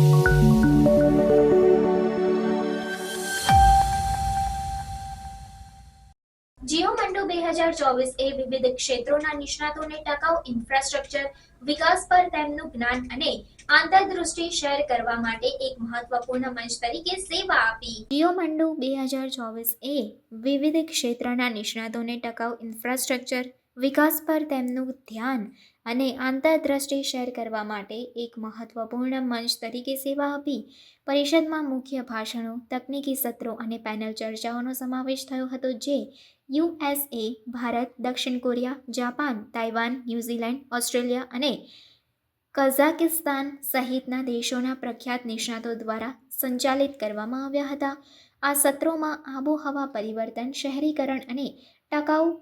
જીઓ મંડો 2024 એ વિવિધ ક્ષેત્રોના નિષ્ણાતોને ટકાઉ ઇન્ફ્રાસ્ટ્રક્ચર વિકાસ પર તેમનું જ્ઞાન અને આંતરદૃષ્ટિ શેર કરવા માટે એક મહત્વપૂર્ણ મંચ તરીકે સેવા આપી. જીઓ મંડો 2024 એ વિવિધ ક્ષેત્રના નિષ્ણાતોને ટકાઉ ઇન્ફ્રાસ્ટ્રક્ચર વિકાસ પર તેમનું ધ્યાન અને આંતરદૃષ્ટિ શેર કરવા માટે એક મહત્વપૂર્ણ મંચ તરીકે સેવા આપી. પરિષદમાં મુખ્ય ભાષણો, તકનીકી સત્રો અને પેનલ ચર્ચાઓનો સમાવેશ થયો હતો, જે યુએસએ, ભારત, દક્ષિણ Korea, Japan, Taiwan, New Zealand, Australia અને કઝાકિસ્તાન સહિતના દેશોના પ્રખ્યાત નિષ્ણાતો દ્વારા સંચાલિત કરવામાં આવ્યા હતા. આ સત્રોમાં આબોહવા પરિવર્તન, શહેરીકરણ અને ટકાઉ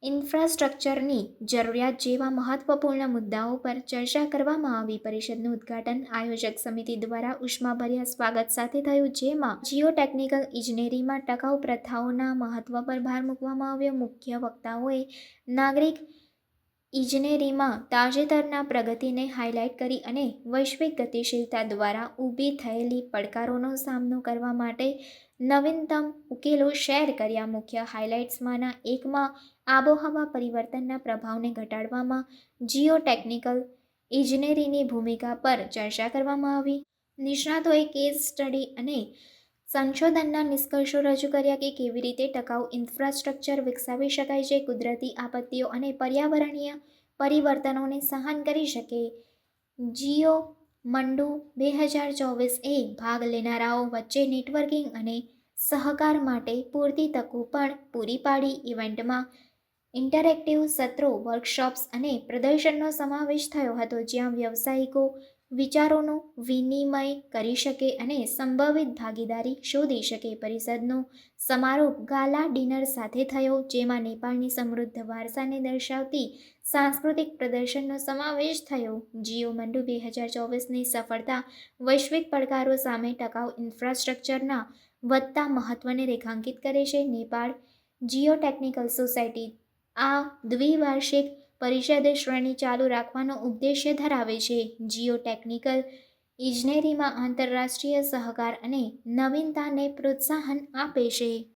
ઇન્ફ્રાસ્ટ્રક્ચરની જરૂરિયાત જેવા મહત્વપૂર્ણ મુદ્દાઓ પર ચર્ચા કરવામાં આવી. પરિષદનું ઉદ્ઘાટન આયોજક સમિતિ દ્વારા ઉષ્માભર્યા સ્વાગત સાથે થયું, જેમાં જીઓટેકનિકલ ઇજનેરીમાં ટકાઉ પ્રથાઓના મહત્વ પર ભાર મૂકવામાં આવ્યો. મુખ્ય વક્તાઓએ નાગરિક ઇજનેરીમાં તાજેતરના પ્રગતિને હાઇલાઇટ કરી અને વૈશ્વિક ગતિશીલતા દ્વારા ઊભી થયેલી પડકારોનો સામનો કરવા માટે નવીનતમ ઉકેલો શેર કર્યા. મુખ્ય હાઇલાઇટ્સમાંના એકમાં આબોહવા પરિવર્તનના પ્રભાવને ઘટાડવામાં જીઓટેકનિકલ ઇજનેરીની ભૂમિકા પર ચર્ચા કરવામાં આવી. નિષ્ણાતોએ કેસ સ્ટડી અને સંશોધનના નિષ્કર્ષો રજૂ કર્યા કે કેવી રીતે ટકાઉ ઇન્ફ્રાસ્ટ્રક્ચર વિકસાવી શકાય જે કુદરતી આપત્તિઓ અને પર્યાવરણીય પરિવર્તનોને સહન કરી શકે. જીઓ મંડો 2024 એ ભાગ લેનારાઓ વચ્ચે નેટવર્કિંગ અને સહકાર માટે પૂરતી તકો પણ પૂરી પાડી. ઇવેન્ટમાં ઇન્ટરેક્ટિવ સત્રો, વર્કશોપ્સ અને પ્રદર્શનનો સમાવેશ થયો હતો, જ્યાં વ્યાવસાયિકો વિચારોનું વિનિમય કરી શકે અને સંભવિત ભાગીદારી શોધી શકે. પરિષદનો સમારોપ ગાલા ડિનર સાથે થયો, જેમાં નેપાળની સમૃદ્ધ વારસાને દર્શાવતી સાંસ્કૃતિક પ્રદર્શનનો સમાવેશ થયો. જીઓ મંડો 2024ની સફળતા વૈશ્વિક પડકારો સામે ટકાઉ ઇન્ફ્રાસ્ટ્રક્ચરના વધતા મહત્વને રેખાંકિત કરે છે. નેપાળ જીઓટેકનિકલ સોસાયટી આ દ્વિવાર્ષિક પરિષદ શ્રેણી ચાલુ રાખવાનો ઉદ્દેશ્ય ધરાવે છે. જીઓટેકનિકલ ઇજનેરીમાં આંતરરાષ્ટ્રીય સહકાર અને નવીનતાને પ્રોત્સાહન આપે છે.